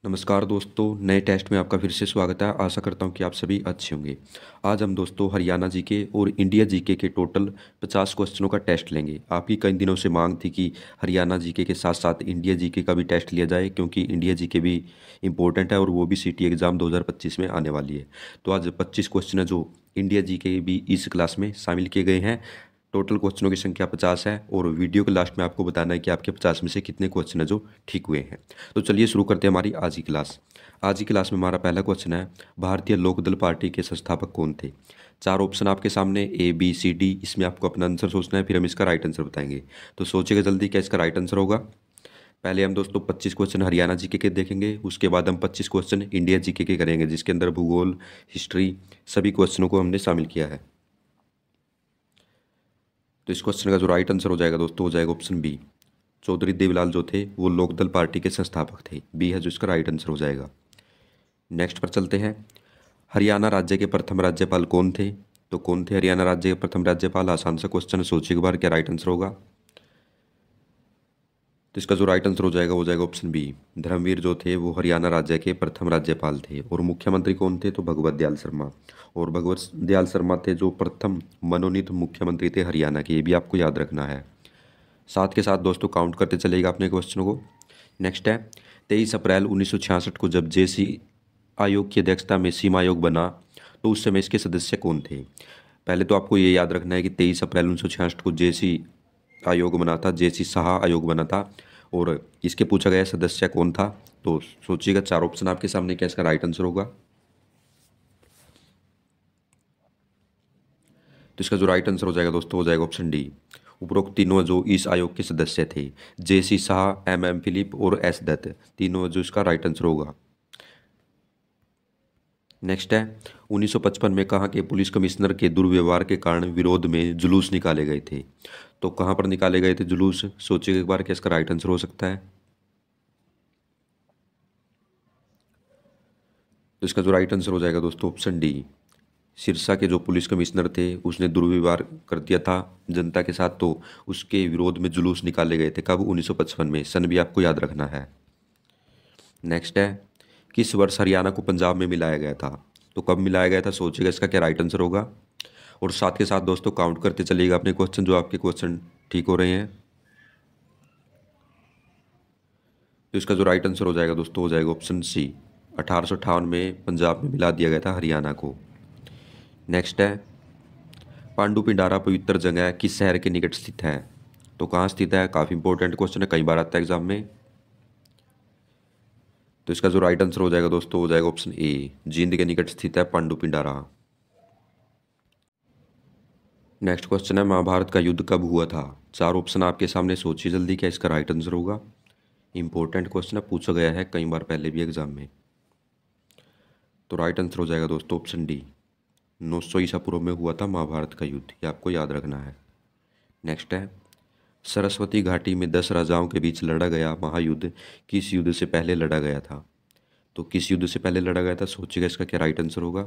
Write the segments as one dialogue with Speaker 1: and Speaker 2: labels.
Speaker 1: नमस्कार दोस्तों, नए टेस्ट में आपका फिर से स्वागत है। आशा करता हूं कि आप सभी अच्छे होंगे। आज हम दोस्तों हरियाणा जीके और इंडिया जीके के टोटल 50 क्वेश्चनों का टेस्ट लेंगे। आपकी कई दिनों से मांग थी कि हरियाणा जीके के साथ साथ इंडिया जीके का भी टेस्ट लिया जाए, क्योंकि इंडिया जीके भी इम्पोर्टेंट है और वो भी सिटी एग्ज़ाम 2025 में आने वाली है। तो आज 25 क्वेश्चन है जो इंडिया जीके भी इस क्लास में शामिल किए गए हैं। टोटल क्वेश्चनों की संख्या 50 है और वीडियो के लास्ट में आपको बताना है कि आपके 50 में से कितने क्वेश्चन है जो ठीक हुए हैं। तो चलिए शुरू करते हैं हमारी आज की क्लास। आज की क्लास में हमारा पहला क्वेश्चन है, भारतीय लोकदल पार्टी के संस्थापक कौन थे। चार ऑप्शन आपके सामने ए बी सी डी, इसमें आपको अपना आंसर सोचना है, फिर हम इसका राइट आंसर बताएंगे। तो सोचिएगा जल्दी क्या इसका राइट आंसर होगा। पहले हम दोस्तों 25 क्वेश्चन हरियाणा जीके के देखेंगे, उसके बाद हम 25 क्वेश्चन इंडिया जीके के करेंगे, जिसके अंदर भूगोल, हिस्ट्री सभी क्वेश्चनों को हमने शामिल किया है। तो इस क्वेश्चन का जो राइट आंसर हो जाएगा दोस्तों हो जाएगा ऑप्शन बी। चौधरी देवीलाल जो थे वो लोकदल पार्टी के संस्थापक थे। बी है जो इसका राइट आंसर हो जाएगा। नेक्स्ट पर चलते हैं, हरियाणा राज्य के प्रथम राज्यपाल कौन थे। तो कौन थे हरियाणा राज्य के प्रथम राज्यपाल। आसान सा क्वेश्चन, सोचिए एक बार क्या राइट आंसर होगा। तो इसका जो राइट आंसर हो जाएगा वो जाएगा ऑप्शन बी। धर्मवीर जो थे वो हरियाणा राज्य के प्रथम राज्यपाल थे। और मुख्यमंत्री कौन थे, तो भगवत दयाल शर्मा। और भगवत दयाल शर्मा थे जो प्रथम मनोनीत मुख्यमंत्री थे हरियाणा के, ये भी आपको याद रखना है। साथ के साथ दोस्तों काउंट करते चलेगा अपने क्वेश्चनों को। नेक्स्ट है, 23 अप्रैल 1966 को जब जेसी आयोग की अध्यक्षता में सीमा आयोग बना तो उस समय इसके सदस्य कौन थे। पहले तो आपको ये याद रखना है कि 23 अप्रैल 1966 को जेसी आयोग बना था, जेसी शाह आयोग बना था। और इसके पूछा गया सदस्य कौन था। तो सोचिएगा, चार ऑप्शन आपके सामने, क्या इसका राइट आंसर होगा। तो इसका जो राइट आंसर हो जाएगा दोस्तों हो जाएगा ऑप्शन डी। उपरोक्त तीनों जो इस आयोग के सदस्य थे, जेसी शाह, एम फिलिप और एस दत्त, तीनों जो इसका राइट आंसर होगा। नेक्स्ट है, 1955 में कहाँ के पुलिस कमिश्नर के दुर्व्यवहार के कारण विरोध में जुलूस निकाले गए थे। तो कहाँ पर निकाले गए थे जुलूस, सोचिए एक बार क्या इसका राइट आंसर हो सकता है। तो इसका जो राइट आंसर हो जाएगा दोस्तों ऑप्शन डी। सिरसा के जो पुलिस कमिश्नर थे उसने दुर्व्यवहार कर दिया था जनता के साथ, तो उसके विरोध में जुलूस निकाले गए थे। कब, 1955 में। सन भी आपको याद रखना है। नेक्स्ट है, किस वर्ष हरियाणा को पंजाब में मिलाया गया था। तो कब मिलाया गया था, सोचिएगा इसका क्या राइट आंसर होगा। और साथ के साथ दोस्तों काउंट करते चलिएगा अपने क्वेश्चन, जो आपके क्वेश्चन ठीक हो रहे हैं। तो इसका जो राइट आंसर हो जाएगा दोस्तों हो जाएगा ऑप्शन सी। 1858 में पंजाब में मिला दिया गया था हरियाणा को। नेक्स्ट है, पांडु पिंडारा पवित्र जगह किस शहर के निकट स्थित है। तो कहाँ स्थित है, काफ़ी इंपॉर्टेंट क्वेश्चन है, कई बार आता है एग्जाम में। तो इसका जो राइट आंसर हो जाएगा दोस्तों हो जाएगा ऑप्शन ए। जींद के निकट स्थित है पांडु पिंडारा। नेक्स्ट क्वेश्चन है, महाभारत का युद्ध कब हुआ था। चार ऑप्शन आपके सामने, सोचिए जल्दी क्या इसका राइट आंसर होगा। इंपॉर्टेंट क्वेश्चन है, पूछा गया है कई बार पहले भी एग्जाम में। तो राइट आंसर हो जाएगा दोस्तों ऑप्शन डी। 900 ईसा पूर्व में हुआ था महाभारत का युद्ध, ये आपको याद रखना है। नेक्स्ट है, सरस्वती घाटी में 10 राजाओं के बीच लड़ा गया महायुद्ध किस युद्ध से पहले लड़ा गया था। तो किस युद्ध से पहले लड़ा गया था, सोचिएगा इसका क्या राइट आंसर होगा।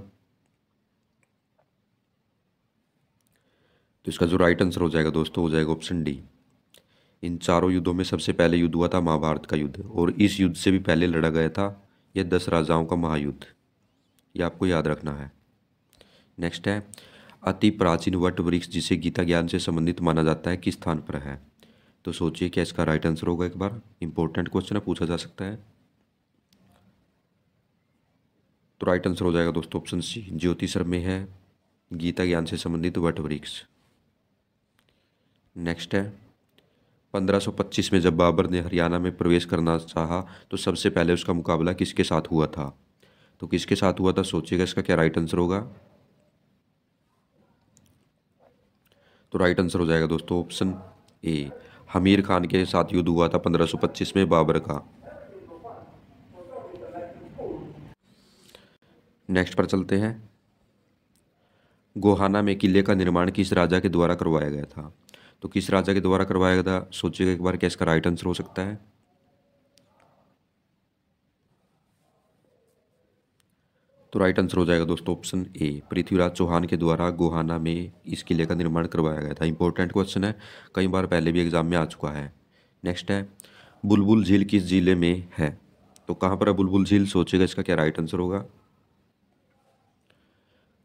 Speaker 1: तो इसका जो राइट आंसर हो जाएगा दोस्तों हो जाएगा ऑप्शन डी। इन चारों युद्धों में सबसे पहले युद्ध हुआ था महाभारत का युद्ध, और इस युद्ध से भी पहले लड़ा गया था यह 10 राजाओं का महायुद्ध, ये आपको याद रखना है। नेक्स्ट है, अति प्राचीन वट वृक्ष जिसे गीता ज्ञान से संबंधित माना जाता है किस स्थान पर है। तो सोचिए क्या इसका राइट आंसर होगा। एक बार इंपॉर्टेंट क्वेश्चन है, पूछा जा सकता है। तो राइट आंसर हो जाएगा दोस्तों ऑप्शन सी। ज्योतिषर में है गीता ज्ञान से संबंधित वट वृक्ष। नेक्स्ट है, 1525 में जब बाबर ने हरियाणा में प्रवेश करना चाहा तो सबसे पहले उसका मुकाबला किसके साथ हुआ था। तो किसके साथ हुआ था, सोचिएगा इसका क्या राइट आंसर होगा। तो राइट आंसर हो जाएगा दोस्तों ऑप्शन ए। हमीर खान के साथ युद्ध हुआ था 1525 में बाबर का। नेक्स्ट पर चलते हैं, गोहाना में किले का निर्माण किस राजा के द्वारा करवाया गया था। तो किस राजा के द्वारा करवाया गया था, सोचिएगा एक बार क्या इसका राइट आंसर हो सकता है। तो राइट आंसर हो जाएगा दोस्तों ऑप्शन ए। पृथ्वीराज चौहान के द्वारा गोहाना में इस किले का निर्माण करवाया गया था। इंपॉर्टेंट क्वेश्चन है, कई बार पहले भी एग्जाम में आ चुका है। नेक्स्ट है, बुलबुल झील किस जिले में है। तो कहाँ पर है बुलबुल झील, सोचिएगा इसका क्या राइट आंसर होगा।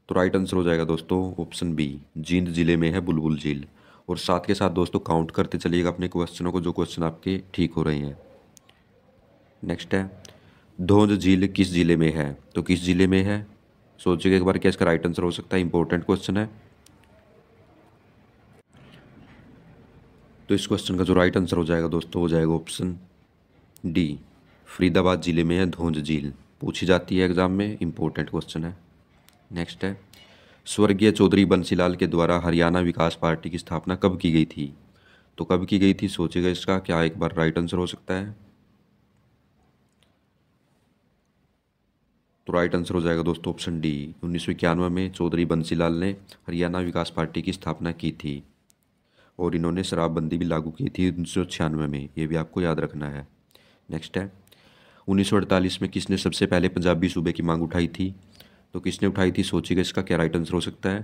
Speaker 1: तो राइट आंसर हो जाएगा दोस्तों ऑप्शन बी, जींद जिले में है बुलबुल झील। और साथ के साथ दोस्तों काउंट करते चलिएगा अपने क्वेश्चनों को, जो क्वेश्चन आपके ठीक हो रहे हैं। नेक्स्ट है, धौंध झील किस जिले में है, तो किस जिले में है, सोचिएगा एक बार क्या इसका राइट आंसर हो सकता है, इंपॉर्टेंट क्वेश्चन है। तो इस क्वेश्चन का जो राइट आंसर हो जाएगा दोस्तों, हो जाएगा ऑप्शन डी, फरीदाबाद जिले में है धौंध झील। पूछी जाती है एग्जाम में, इंपॉर्टेंट क्वेश्चन है। नेक्स्ट है, स्वर्गीय चौधरी बंसीलाल के द्वारा हरियाणा विकास पार्टी की स्थापना कब की गई थी, तो कब की गई थी, सोचिएगा इसका क्या एक बार राइट आंसर हो सकता है। तो राइट आंसर हो जाएगा दोस्तों ऑप्शन डी, 1991 में चौधरी बंसीलाल ने हरियाणा विकास पार्टी की स्थापना की थी। और इन्होंने शराबबंदी भी लागू की थी 1996 में, ये भी आपको याद रखना है। नेक्स्ट है, 1948 में किसने सबसे पहले पंजाबी सूबे की मांग उठाई थी, तो किसने उठाई थी, सोचिएगा इसका क्या राइट आंसर हो सकता है।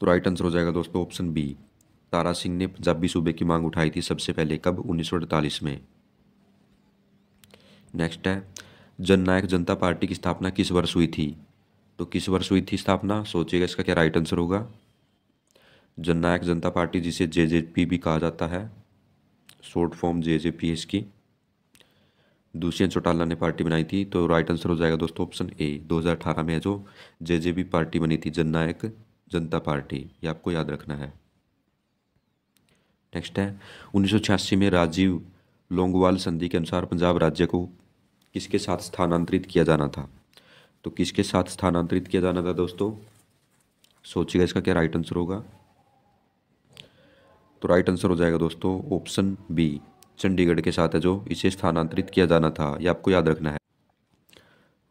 Speaker 1: तो राइट आंसर हो जाएगा दोस्तों ऑप्शन बी, तारा सिंह ने पंजाबी सूबे की मांग उठाई थी सबसे पहले, कब, 1948 में। नेक्स्ट है, जननायक जनता पार्टी की स्थापना किस वर्ष हुई थी, तो किस वर्ष हुई थी स्थापना, सोचिएगा इसका क्या राइट आंसर होगा। जननायक जनता पार्टी, जिसे जेजेपी भी कहा जाता है, शॉर्ट फॉर्म जेजेपी है इसकी, दुष्यंत चौटाला ने पार्टी बनाई थी। तो राइट आंसर हो जाएगा दोस्तों ऑप्शन ए, 2018 में जो जेजेपी पार्टी बनी थी, जननायक जनता पार्टी, ये आपको याद रखना है। नेक्स्ट है, 1986 में राजीव लोंगोवाल संधि के अनुसार पंजाब राज्य को किसके साथ स्थानांतरित किया जाना था, तो किसके साथ स्थानांतरित किया जाना था दोस्तों, सोचिएगा इसका क्या राइट आंसर होगा। तो राइट आंसर हो जाएगा दोस्तों ऑप्शन बी, चंडीगढ़ के साथ है जो इसे स्थानांतरित किया जाना था, ये आपको याद रखना है।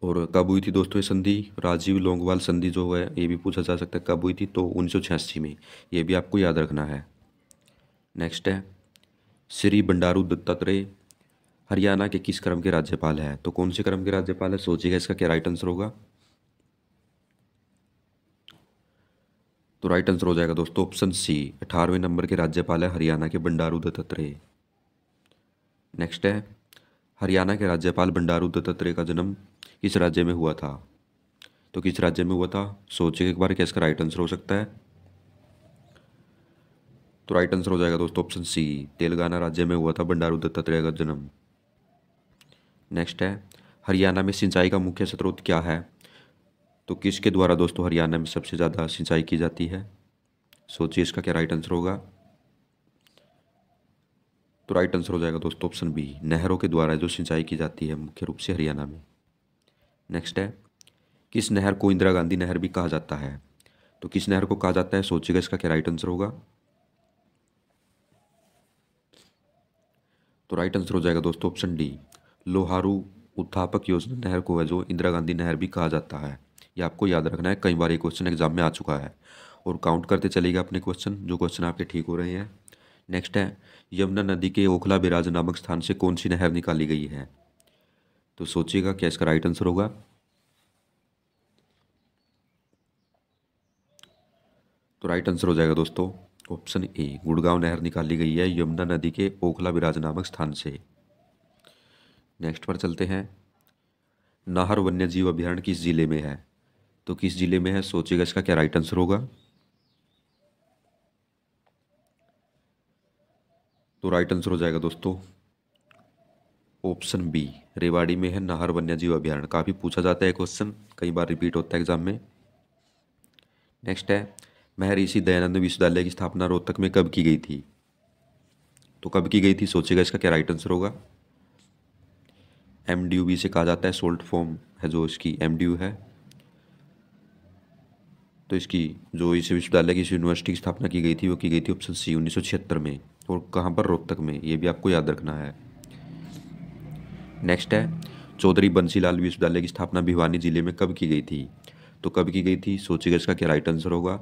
Speaker 1: और कब हुई थी दोस्तों ये संधि, राजीव लोंगोवाल संधि जो है, ये भी पूछा जा सकता है कब हुई थी, तो 1986 में, ये भी आपको याद रखना है। नेक्स्ट है, श्री बंडारू दत्तात्रेय हरियाणा के किस क्रम के राज्यपाल है, तो कौन से क्रम के राज्यपाल है, सोचिएगा इसका क्या राइट आंसर होगा। तो राइट आंसर हो जाएगा दोस्तों ऑप्शन सी, 18वें नंबर के राज्यपाल है हरियाणा के बंडारू दत्तात्रेय। नेक्स्ट है, हरियाणा के राज्यपाल बंडारू दत्तात्रेय का जन्म किस राज्य में हुआ था, तो किस राज्य में हुआ था, सोचिए एक बार क्या इसका राइट आंसर हो सकता है। तो राइट आंसर हो जाएगा दोस्तों ऑप्शन सी, तेलंगाना राज्य में हुआ था बंडारू दत्तात्रेय का जन्म। नेक्स्ट है, हरियाणा में सिंचाई का मुख्य स्रोत क्या है, तो किसके द्वारा दोस्तों हरियाणा में सबसे ज़्यादा सिंचाई की जाती है, सोचिए इसका क्या राइट आंसर होगा। तो राइट आंसर हो जाएगा दोस्तों ऑप्शन बी, नहरों के द्वारा जो सिंचाई की जाती है मुख्य रूप से हरियाणा में। नेक्स्ट है, किस नहर को इंदिरा गांधी नहर भी कहा जाता है, तो किस नहर को कहा जाता है, सोचिएगा इसका क्या राइट आंसर होगा। तो राइट आंसर हो जाएगा दोस्तों ऑप्शन डी, लोहारू उत्थापक योजना नहर को है जो इंदिरा गांधी नहर भी कहा जाता है, ये आपको याद रखना है, कई बार ये क्वेश्चन एग्जाम में आ चुका है। और काउंट करते चलेगा अपने क्वेश्चन, जो क्वेश्चन आपके ठीक हो रहे हैं। नेक्स्ट है, यमुना नदी के ओखला बिराज नामक स्थान से कौन सी नहर निकाली गई है, तो सोचिएगा क्या इसका राइट आंसर होगा। तो राइट आंसर हो जाएगा दोस्तों ऑप्शन ए, गुड़गांव नहर निकाली गई है यमुना नदी के ओखला बिराज नामक स्थान से। नेक्स्ट पर चलते हैं, नाहर वन्य जीव अभयारण्य किस जिले में है, तो किस जिले में है, सोचिएगा इसका क्या राइट आंसर होगा। तो राइट आंसर हो जाएगा दोस्तों ऑप्शन बी, रेवाड़ी में है नाहर वन्य जीव अभयारण्य, काफ़ी पूछा जाता है क्वेश्चन, कई बार रिपीट होता है एग्जाम में। नेक्स्ट है, महर्षि दयानंद विश्वविद्यालय की स्थापना रोहतक में कब की गई थी, तो कब की गई थी, सोचिएगा इसका क्या राइट आंसर होगा। MDU से कहा जाता है, शॉर्ट फॉर्म है जो इसकी MDU है। तो इसकी जो इस विश्वविद्यालय की, इस यूनिवर्सिटी की स्थापना की गई थी, वो की गई थी ऑप्शन सी, 1976 में, और कहाँ पर, रोहतक में, ये भी आपको याद रखना है। नेक्स्ट है, चौधरी बंसीलाल विश्वविद्यालय की स्थापना भिवानी जिले में कब की गई थी, तो कब की गई थी, सोचिएगा इसका क्या राइट आंसर होगा।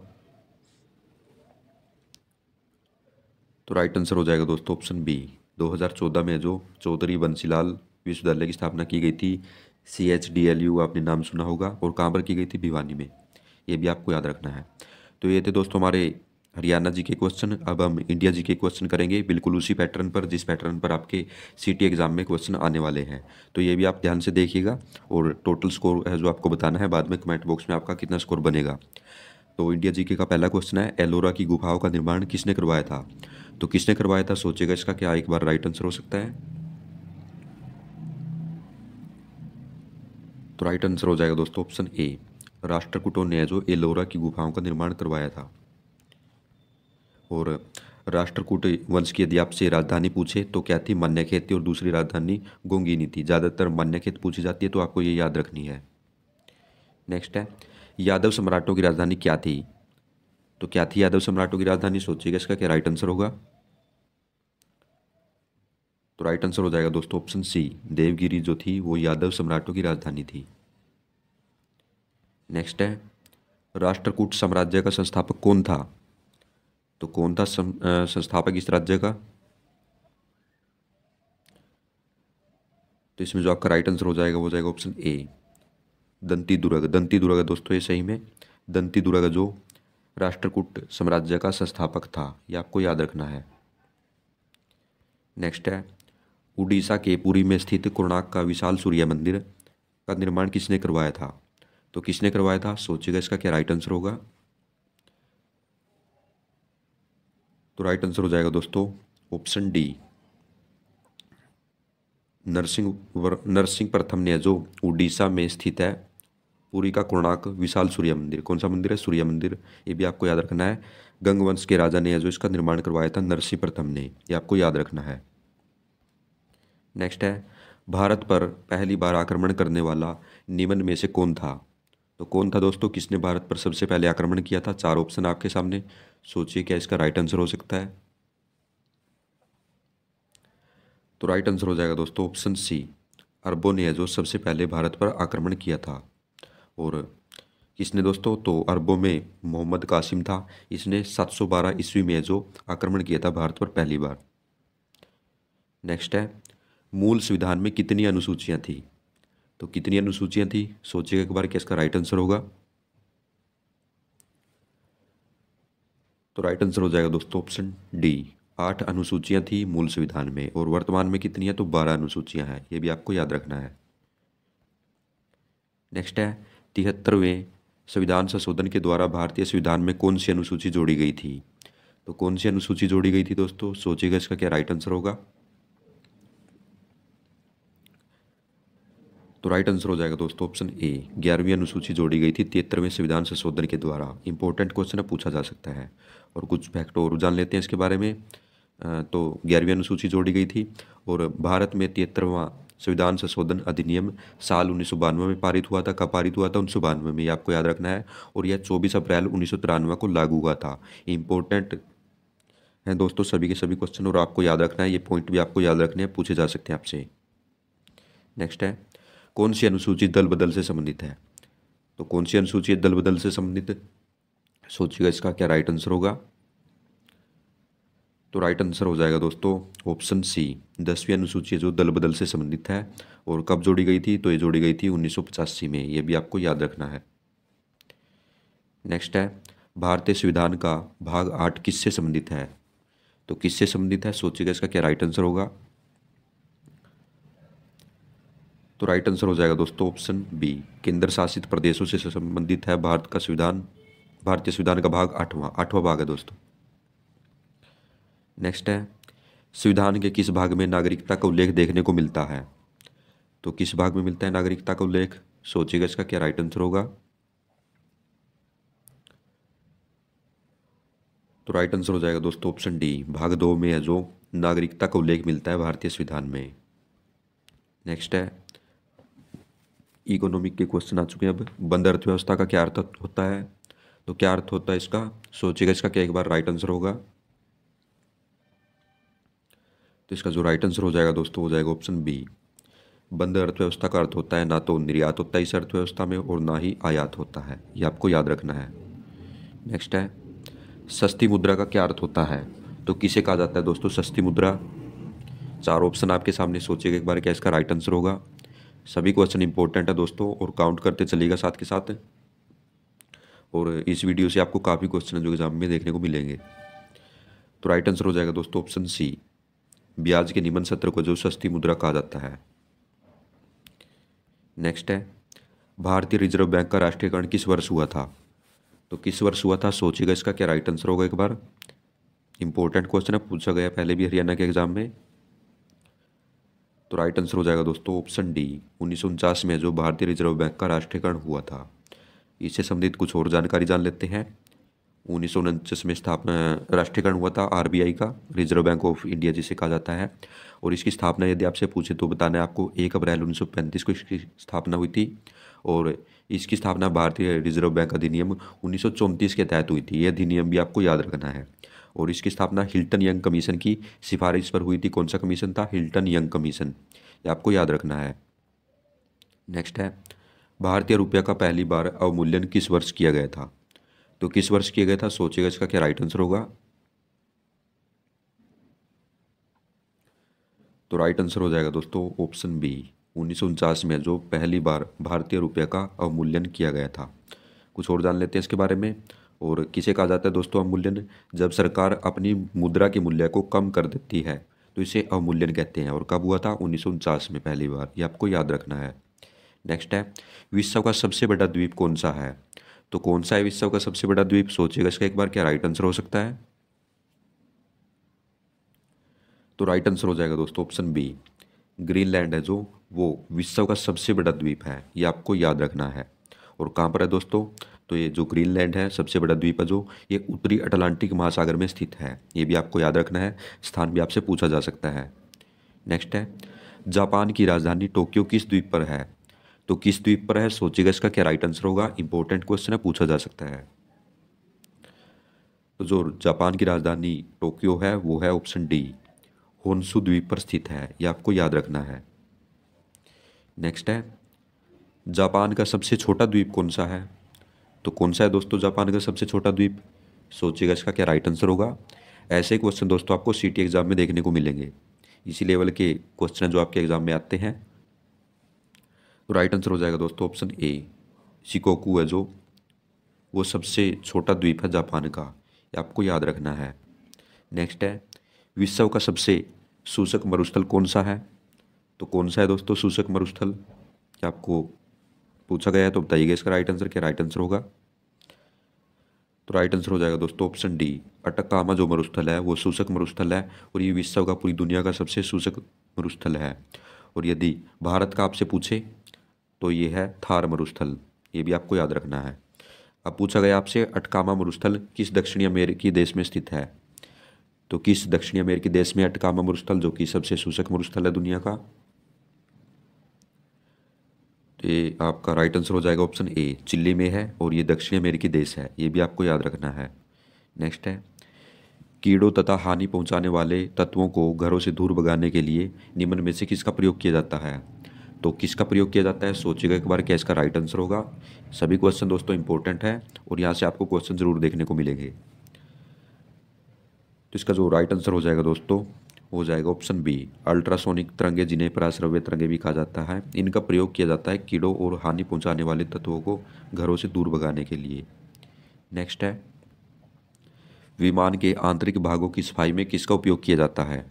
Speaker 1: तो राइट आंसर हो जाएगा दोस्तों ऑप्शन बी, 2014 में जो चौधरी बंसीलाल विश्वविद्यालय की स्थापना की गई थी, CHDLU आपने नाम सुना होगा, और कहाँ पर की गई थी, भिवानी में, ये भी आपको याद रखना है। तो ये थे दोस्तों हमारे हरियाणा जी के क्वेश्चन। अब हम इंडिया जी के क्वेश्चन करेंगे बिल्कुल उसी पैटर्न पर जिस पैटर्न पर आपके सीटी एग्जाम में क्वेश्चन आने वाले हैं। तो ये भी आप ध्यान से देखिएगा और टोटल स्कोर है जो आपको बताना है बाद में कमेंट बॉक्स में आपका कितना स्कोर बनेगा। तो इंडिया जीके का पहला क्वेश्चन है, एलोरा की गुफाओं का निर्माण किसने करवाया था? तो किसने करवाया था सोचेगा इसका क्या एक बार राइट आंसर हो सकता है। तो राइट आंसर हो जाएगा दोस्तों ऑप्शन ए, राष्ट्रकूटों ने जो एलोरा की गुफाओं का निर्माण करवाया था। और राष्ट्रकूट वंश की यदि आपसे राजधानी पूछे तो क्या थी? मन्यखेत थी और दूसरी राजधानी गोंगिनी थी। ज़्यादातर मन्यखेत पूछी जाती है तो आपको ये याद रखनी है। नेक्स्ट है, यादव सम्राटों की राजधानी क्या थी? तो क्या थी यादव सम्राटों की राजधानी? सोचिएगा इसका क्या राइट आंसर होगा। तो राइट आंसर हो जाएगा दोस्तों ऑप्शन सी, देवगिरी जो थी वो यादव सम्राटों की राजधानी थी। नेक्स्ट है, राष्ट्रकूट साम्राज्य का संस्थापक कौन था? तो कौन था संस्थापक इस राज्य का? तो इसमें जो आपका राइट आंसर हो जाएगा वो जाएगा ऑप्शन ए, दंती दुर्ग। दंती दुर्ग दोस्तों ये सही में दंती दुर्ग जो राष्ट्रकूट साम्राज्य का संस्थापक था, ये आपको याद रखना है। नेक्स्ट है, उड़ीसा के पुरी में स्थित कोणार्क का विशाल सूर्य मंदिर का निर्माण किसने करवाया था? तो किसने करवाया था सोचिएगा इसका क्या राइट आंसर होगा। तो राइट आंसर हो जाएगा दोस्तों ऑप्शन डी, नरसिंह प्रथम ने जो उड़ीसा में स्थित है पुरी का कोणार्क विशाल सूर्य मंदिर। कौन सा मंदिर है? सूर्य मंदिर। ये भी आपको याद रखना है। गंगवंश के राजा ने जो इसका निर्माण करवाया था नरसिंह प्रथम ने, ये आपको याद रखना है। नेक्स्ट है, भारत पर पहली बार आक्रमण करने वाला निम्न में से कौन था? तो कौन था दोस्तों, किसने भारत पर सबसे पहले आक्रमण किया था? चार ऑप्शन आपके सामने, सोचिए क्या इसका राइट आंसर हो सकता है। तो राइट आंसर हो जाएगा दोस्तों ऑप्शन सी, अरबों ने जो सबसे पहले भारत पर आक्रमण किया था। और किसने दोस्तों? तो अरबों में मोहम्मद कासिम था, इसने 712 ईस्वी में जो आक्रमण किया था भारत पर पहली बार। नेक्स्ट है, मूल संविधान में कितनी अनुसूचियां थी? तो कितनी अनुसूचियां थी सोचिएगा एक बार क्या इसका राइट आंसर होगा। तो राइट आंसर हो जाएगा दोस्तों ऑप्शन डी, 8 अनुसूचियां थी मूल संविधान में। और वर्तमान में कितनी है? तो 12 अनुसूचियां हैं, ये भी आपको याद रखना है। नेक्स्ट है, 73वें संविधान संशोधन के द्वारा भारतीय संविधान में कौन सी अनुसूची जोड़ी गई थी? तो कौन सी अनुसूची जोड़ी गई थी दोस्तों, सोचिएगा इसका क्या राइट आंसर होगा। तो राइट आंसर हो जाएगा दोस्तों ऑप्शन ए, 11वीं अनुसूची जोड़ी गई थी 73वें संविधान संशोधन के द्वारा। इंपॉर्टेंट क्वेश्चन है, पूछा जा सकता है। और कुछ फैक्ट और जान लेते हैं इसके बारे में। तो 11वीं अनुसूची जोड़ी गई थी और भारत में 73वां संविधान संशोधन अधिनियम साल 1992 में पारित हुआ था। कब पारित हुआ था? 1992 में, ये आपको याद रखना है। और यह 24 अप्रैल 1993 को लागू हुआ था। इंपॉर्टेंट है दोस्तों सभी के सभी क्वेश्चन, और आपको याद रखना है, ये पॉइंट भी आपको याद रखने हैं, पूछे जा सकते हैं आपसे। नेक्स्ट है, कौन सी अनुसूची दल बदल से संबंधित है? तो कौन सी अनुसूची दल बदल से संबंधित, सोचिएगा इसका क्या राइट आंसर होगा। तो राइट आंसर हो जाएगा दोस्तों ऑप्शन सी, 10वीं अनुसूची जो दल बदल से संबंधित है। और कब जोड़ी गई थी? तो ये जोड़ी गई थी 1985 में, ये भी आपको याद रखना है। नेक्स्ट है, भारतीय संविधान का भाग 8 किससे संबंधित है? तो किससे संबंधित है सोचिएगा इसका क्या राइट आंसर होगा। तो राइट आंसर हो जाएगा दोस्तों ऑप्शन बी, केंद्र शासित प्रदेशों से संबंधित है भारत का संविधान। भारतीय संविधान का भाग 8वां भाग है दोस्तों। नेक्स्ट है, संविधान के किस भाग में नागरिकता का उल्लेख देखने को मिलता है? तो किस भाग में मिलता है नागरिकता का उल्लेख? सोचिएगा इसका क्या राइट आंसर होगा। तो राइट आंसर हो जाएगा दोस्तों ऑप्शन डी, भाग 2 में है जो नागरिकता का उल्लेख मिलता है भारतीय संविधान में। नेक्स्ट है, इकोनॉमिक के क्वेश्चन आ चुके हैं। अब बंद अर्थव्यवस्था का क्या अर्थ होता है? तो क्या अर्थ होता है इसका, सोचिएगा इसका क्या एक बार राइट आंसर होगा। तो इसका जो राइट आंसर हो जाएगा दोस्तों हो जाएगा ऑप्शन बी, बंद अर्थव्यवस्था का अर्थ होता है ना तो निर्यात होता है इस अर्थव्यवस्था में और ना ही आयात होता है, ये आपको याद रखना है। नेक्स्ट है, सस्ती मुद्रा का क्या अर्थ होता है? तो किसे कहा जाता है दोस्तों सस्ती मुद्रा? चार ऑप्शन आपके सामने, सोचिएगा एक बार क्या इसका राइट आंसर होगा। सभी क्वेश्चन इंपॉर्टेंट है दोस्तों और काउंट करते चलिएगा साथ के साथ। और इस वीडियो से आपको काफ़ी क्वेश्चन जो एग्जाम में देखने को मिलेंगे। तो राइट आंसर हो जाएगा दोस्तों ऑप्शन सी, ब्याज के निम्न सत्र को जो सस्ती मुद्रा कहा जाता है। नेक्स्ट है, भारतीय रिजर्व बैंक का राष्ट्रीयकरण किस वर्ष हुआ था? तो किस वर्ष हुआ था, सोचिएगा इसका क्या राइट आंसर होगा एक बार। इंपॉर्टेंट क्वेश्चन है, पूछा गया पहले भी हरियाणा के एग्जाम में। तो राइट आंसर हो जाएगा दोस्तों ऑप्शन डी, 1949 में जो भारतीय रिजर्व बैंक का राष्ट्रीयकरण हुआ था। इससे संबंधित कुछ और जानकारी जान लेते हैं। 1949 में स्थापना राष्ट्रीयकरण हुआ था आरबीआई का, रिजर्व बैंक ऑफ इंडिया जिसे कहा जाता है। और इसकी स्थापना यदि आपसे पूछे तो बताना है आपको 1 अप्रैल 1935 को इसकी स्थापना हुई थी। और इसकी स्थापना भारतीय रिजर्व बैंक अधिनियम 1934 के तहत हुई थी। यह अधिनियम भी आपको याद रखना है। और इसकी स्थापना हिल्टन यंग कमीशन की सिफारिश पर हुई थी। कौन सा कमीशन था? Hilton young commission. ये आपको याद रखना है। नेक्स्ट है, भारतीय रुपये का पहली बार अवमूल्यन किस वर्ष किया गया था? तो किस वर्ष किया गया था, सोचिएगा इसका क्या राइट आंसर होगा। तो राइट आंसर हो जाएगा दोस्तों ऑप्शन बी, 1949 में जो पहली बार भारतीय रुपये का अवमूल्यन किया गया था। कुछ और जान लेते हैं इसके बारे में। और किसे कहा जाता है दोस्तों अवमूल्यन? जब सरकार अपनी मुद्रा के मूल्य को कम कर देती है तो इसे अवमूल्यन कहते हैं। और कब हुआ था? 1949 में पहली बार। ये आपको याद रखना है। नेक्स्ट है, विश्व का सबसे बड़ा द्वीप कौन सा है? तो कौन सा है विश्व का सबसे बड़ा द्वीप, सोचिएगा इसका एक बार क्या राइट आंसर हो सकता है। तो राइट आंसर हो जाएगा दोस्तों ऑप्शन बी, ग्रीनलैंड है जो वो विश्व का सबसे बड़ा द्वीप है। ये आपको याद रखना है। और कहाँ पर है दोस्तों? तो ये जो ग्रीनलैंड है सबसे बड़ा द्वीप है जो, ये उत्तरी अटलांटिक महासागर में स्थित है। ये भी आपको याद रखना है, स्थान भी आपसे पूछा जा सकता है। नेक्स्ट है, जापान की राजधानी टोक्यो किस द्वीप पर है? तो किस द्वीप पर है, सोचिएगा इसका क्या राइट आंसर होगा। इंपॉर्टेंट क्वेश्चन है, पूछा जा सकता है। तो जो जापान की राजधानी टोक्यो है वो है ऑप्शन डी, होन्शु द्वीप पर स्थित है। ये आपको याद रखना है। नेक्स्ट है, जापान का सबसे छोटा द्वीप कौन सा है? तो कौन सा है दोस्तों जापान का सबसे छोटा द्वीप? सोचिएगा इसका क्या राइट आंसर होगा। ऐसे क्वेश्चन दोस्तों आपको सीटी एग्जाम में देखने को मिलेंगे। इसी लेवल के क्वेश्चन जो आपके एग्जाम में आते हैं। तो राइट आंसर हो जाएगा दोस्तों ऑप्शन ए, शिकोकू है जो वो सबसे छोटा द्वीप है जापान का। ये आपको याद रखना है। नेक्स्ट है, विश्व का सबसे शुष्क मरुस्थल कौन सा है? तो कौन सा है दोस्तों शुष्क मरुस्थल? क्या आपको पूछा गया है तो बताइएगा इसका राइट आंसर क्या राइट आंसर होगा। तो राइट आंसर हो जाएगा दोस्तों ऑप्शन डी, अटकामा जो मरुस्थल है वो शुष्क मरुस्थल है। और ये विश्व का, पूरी दुनिया का सबसे शुष्क मरुस्थल है। और यदि भारत का आपसे पूछे तो ये है थार मरुस्थल। ये भी आपको याद रखना है। अब पूछा गया आपसे अटकामा मरुस्थल किस दक्षिणी अमेरिकी देश में स्थित है? तो किस दक्षिणी अमेरिकी देश में अटकामा मरुस्थल जो कि सबसे शुष्क मरुस्थल है दुनिया का? तो ये आपका राइट आंसर हो जाएगा ऑप्शन ए, चिली में है। और ये दक्षिणी अमेरिकी देश है। ये भी आपको याद रखना है। नेक्स्ट है, कीड़ों तथा हानि पहुंचाने वाले तत्वों को घरों से दूर भगाने के लिए निम्न में से किसका प्रयोग किया जाता है? तो किसका प्रयोग किया जाता है, सोचिएगा एक बार क्या इसका राइट आंसर होगा। सभी क्वेश्चन दोस्तों इंपॉर्टेंट है और यहाँ से आपको क्वेश्चन जरूर देखने को मिलेंगे। तो इसका जो राइट आंसर हो जाएगा दोस्तों हो जाएगा ऑप्शन बी, अल्ट्रासोनिक तरंगे जिन्हें पराश्रव्य तरंगे भी कहा जाता है। इनका प्रयोग किया जाता है कीड़ों और हानि पहुंचाने वाले तत्वों को घरों से दूर भगाने के लिए। नेक्स्ट है, विमान के आंतरिक भागों की सफाई में किसका उपयोग किया जाता है?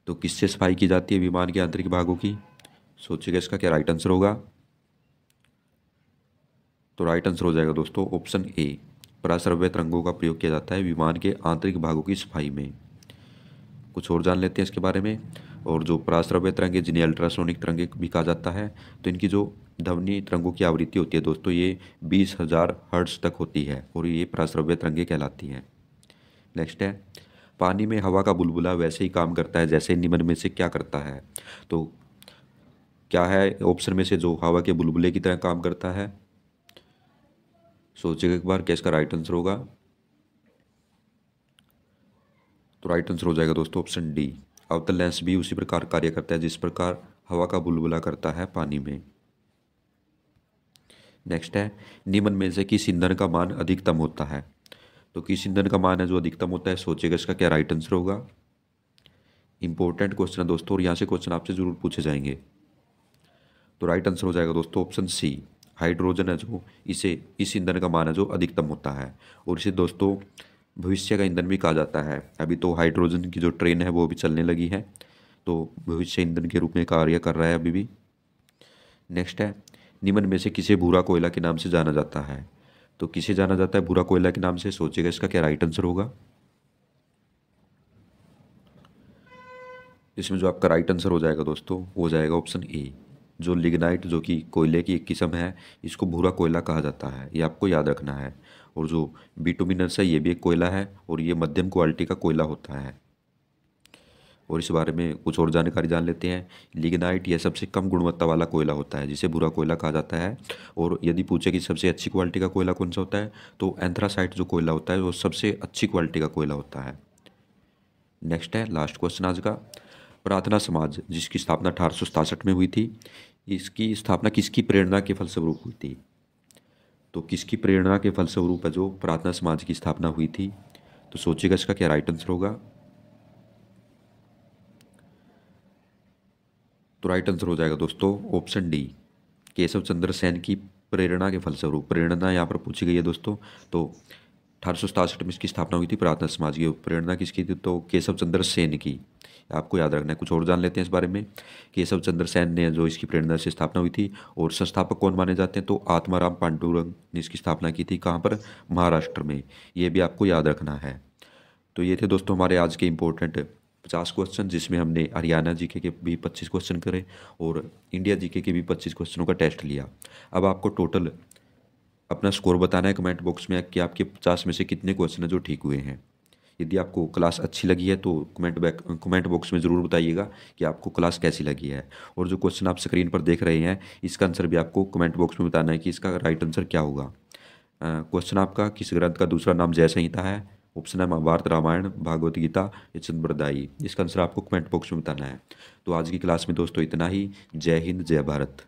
Speaker 1: तो किससे सफाई की जाती है विमान के आंतरिक भागों की? सोचिएगा इसका क्या राइट आंसर होगा। तो राइट आंसर हो जाएगा दोस्तों ऑप्शन ए, पराश्रव्य तरंगों का प्रयोग किया जाता है विमान के आंतरिक भागों की सफाई में। कुछ और जान लेते हैं इसके बारे में। और जो पराश्रव्य तरंगे जिन्हें अल्ट्रासोनिक तरंगे भी कहा जाता है, तो इनकी जो ध्वनि तरंगों की आवृत्ति होती है दोस्तों ये 20,000 हर्ट्ज तक होती है और ये पराश्रव्य तरंगे कहलाती हैं। नेक्स्ट है, पानी में हवा का बुलबुला वैसे ही काम करता है जैसे निम्न में से क्या करता है? तो क्या है ऑप्शन में से जो हवा के बुलबुले की तरह काम करता है? सोचिएगा एक बार क्या इसका राइट आंसर होगा। तो राइट आंसर हो जाएगा दोस्तों ऑप्शन डी, अवतल लेंस भी उसी प्रकार कार्य करता है जिस प्रकार हवा का बुलबुला करता है पानी में। नेक्स्ट है, निम्न में से किस ईंधन का मान अधिकतम होता है? तो किस ईंधन का मान है जो अधिकतम होता है, सोचिएगा इसका क्या राइट आंसर होगा। इंपॉर्टेंट क्वेश्चन है दोस्तों और यहाँ से क्वेश्चन आपसे जरूर पूछे जाएंगे। तो राइट आंसर हो जाएगा दोस्तों ऑप्शन सी, हाइड्रोजन है जो, इसे इस ईंधन का मान है जो अधिकतम होता है, और इसे दोस्तों भविष्य का ईंधन भी कहा जाता है। अभी तो हाइड्रोजन की जो ट्रेन है वो भी चलने लगी है, तो भविष्य ईंधन के रूप में कार्य कर रहा है अभी भी। नेक्स्ट है, निम्न में से किसे भूरा कोयला के नाम से जाना जाता है? तो किसे जाना जाता है भूरा कोयला के नाम से? सोचिएगा इसका क्या राइट आंसर होगा। इसमें जो आपका राइट आंसर हो जाएगा दोस्तों, वो हो जाएगा ऑप्शन ए। जो लिग्नाइट जो कि कोयले की एक किस्म है, इसको भूरा कोयला कहा जाता है, ये आपको याद रखना है। और जो बिटुमिनस है ये भी एक कोयला है, और ये मध्यम क्वालिटी का कोयला होता है। और इस बारे में कुछ और जानकारी जान लेते हैं। लिग्नाइट यह सबसे कम गुणवत्ता वाला कोयला होता है, जिसे भूरा कोयला कहा जाता है। और यदि पूछे कि सबसे अच्छी क्वालिटी का कोयला कौन सा होता है, तो एंथ्रासाइट जो कोयला होता है वो सबसे अच्छी क्वालिटी का कोयला होता है। नेक्स्ट है लास्ट क्वेश्चन आज का। प्रार्थना समाज जिसकी स्थापना 1867 में हुई थी, इसकी स्थापना किसकी प्रेरणा के फलस्वरूप हुई थी? तो किसकी प्रेरणा के फलस्वरूप है जो प्रार्थना समाज की स्थापना हुई थी? तो सोचिएगा इसका क्या राइट आंसर होगा। तो राइट आंसर हो जाएगा दोस्तों ऑप्शन डी, केशव चंद्र सेन की प्रेरणा के फलस्वरूप। प्रेरणा यहाँ पर पूछी गई है दोस्तों, तो 1867 में इसकी स्थापना हुई थी प्रार्थना समाज की। प्रेरणा किसकी थी? तो केशव चंद्र सेन की। आपको याद रखना है। कुछ और जान लेते हैं इस बारे में। केशव चंद्र सेन ने जो इसकी प्रेरणा से स्थापना हुई थी, और संस्थापक कौन माने जाते हैं? तो आत्माराम पांडुरंग ने इसकी स्थापना की थी। कहाँ पर? महाराष्ट्र में। ये भी आपको याद रखना है। तो ये थे दोस्तों हमारे आज के इम्पोर्टेंट 50 क्वेश्चन, जिसमें हमने हरियाणा जीके के भी 25 क्वेश्चन करे और इंडिया जीके के भी 25 क्वेश्चनों का टेस्ट लिया। अब आपको टोटल अपना स्कोर बताना है कमेंट बॉक्स में कि आपके 50 में से कितने क्वेश्चन हैं जो ठीक हुए हैं। यदि आपको क्लास अच्छी लगी है तो कमेंट बॉक्स में ज़रूर बताइएगा कि आपको क्लास कैसी लगी है। और जो क्वेश्चन आप स्क्रीन पर देख रहे हैं, इसका आंसर भी आपको कमेंट बॉक्स में बताना है कि इसका राइट आंसर क्या होगा। क्वेश्चन आपका, किस ग्रंथ का दूसरा नाम जय संहिता है? ऑप्शन है महाभारत, रामायण, भागवत गीता या चंद्रबरदाई। इसका आंसर आपको कमेंट बॉक्स में बताना है। तो आज की क्लास में दोस्तों इतना ही। जय हिंद, जय भारत।